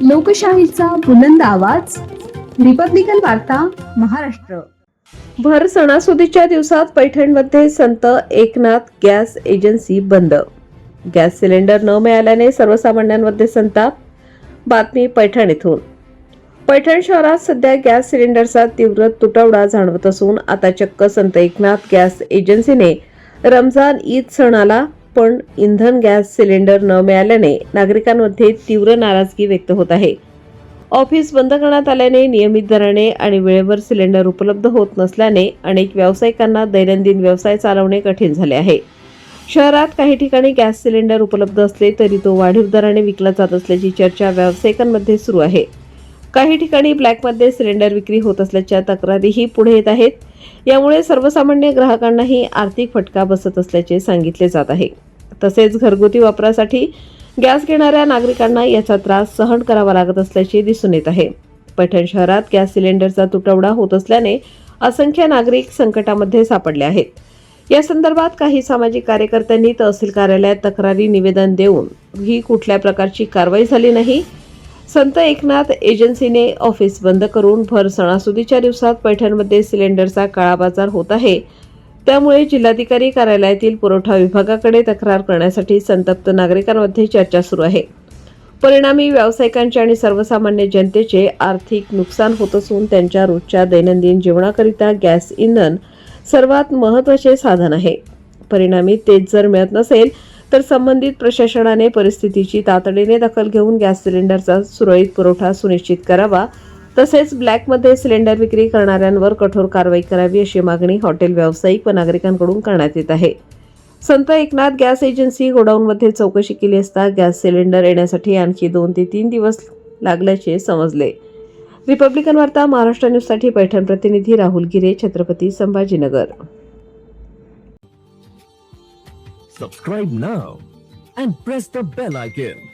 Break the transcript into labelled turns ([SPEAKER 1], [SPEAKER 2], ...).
[SPEAKER 1] लोकशाहीचा बुलंद आवाज, रिपब्लिकन वार्ता, महाराष्ट्र.
[SPEAKER 2] भर सणासुदीच्या दिवसात पैठणमध्ये संत एकनाथ गॅस एजन्सी बंद. गॅस सिलेंडर न मिळाल्याने सर्वसामान्यांमध्ये संताप. बातमी पैठण येथून. पैठण शहरात सध्या गॅस सिलेंडरचा तीव्र तुटवडा जाणवत असून आता चक्क संत एकनाथ गॅस एजन्सीने रमजान ईद सणाला पण इंधन गॅस सिलेंडर न मिळाल्याने नागरिकांमध्ये तीव्र नाराजगी व्यक्त होत आहे. ऑफिस बंद करण्यात आल्याने नियमित दराने आणि वेळेवर सिलेंडर उपलब्ध होत नसल्याने अनेक व्यावसायिकांना दैनंदिन व्यवसाय चालवणे कठीण झाले आहे. शहरात काही ठिकाणी गॅस सिलेंडर उपलब्ध असले तरी तो वाढीव दराने विकला जात असल्याची चर्चा व्यावसायिकांमध्ये सुरू आहे. काही ठिकाणी ब्लॅकमध्ये सिलेंडर विक्री होत असल्याच्या तक्रारीही पुढे येत आहेत. यामुळे सर्वसामान्य ग्राहकांनाही आर्थिक फटका बसत असल्याचे सांगितले जात आहे. तसेच घरगुती वापरासाठी गॅस घेणाऱ्या नागरिकांना याचा त्रास सहन करावा लागत असल्याचे दिसून येत आहे. पैठण शहरात गॅस सिलेंडरचा तुटवडा होत असल्याने असंख्य नागरिक संकटामध्ये सापडले आहेत. या संदर्भात काही सामाजिक कार्यकर्त्यांनी तहसील कार्यालयात तक्रारी निवेदन देऊन ही कुठल्या प्रकारची कारवाई झाली नाही. संत एकनाथ एजन्सीने ऑफिस बंद करून भर सणासुदीच्या दिवसात पैठणमध्ये सिलेंडरचा काळाबाजार होत आहे. त्यामुळे जिल्हाधिकारी कार्यालयातील पुरवठा विभागाकडे तक्रार करण्यासाठी संतप्त नागरिकांमध्ये चर्चा सुरू आहे. परिणामी व्यावसायिकांचे आणि सर्वसामान्य जनतेचे आर्थिक नुकसान होत असून त्यांच्या रोजच्या दैनंदिन जीवनाकरिता गॅस इंधन सर्वात महत्त्वाचे साधन आहे. परिणामी तेच जर मिळत नसेल तर संबंधित प्रशासनाने परिस्थितीची तातडीने दखल घेऊन गॅस सिलेंडरचा सुरळीत पुरवठा सुनिश्चित करावा. तसेच ब्लॅकमध्ये सिलेंडर विक्री करणाऱ्यांवर कठोर कारवाई करावी अशी मागणी हॉटेल व्यावसायिक व नागरिकांकडून करण्यात येत आहे. संत एकनाथ गॅस एजन्सी गोडाऊनमध्ये चौकशी केली असता गॅस सिलेंडर येण्यासाठी आणखी 2 ते 3 दिवस लागल्याचे समजले. रिपब्लिकन वार्ता महाराष्ट्र न्यूजसाठी पैठण प्रतिनिधी राहुल गिरे, Chhatrapati Sambhajinagar.
[SPEAKER 3] Subscribe now and press the bell icon.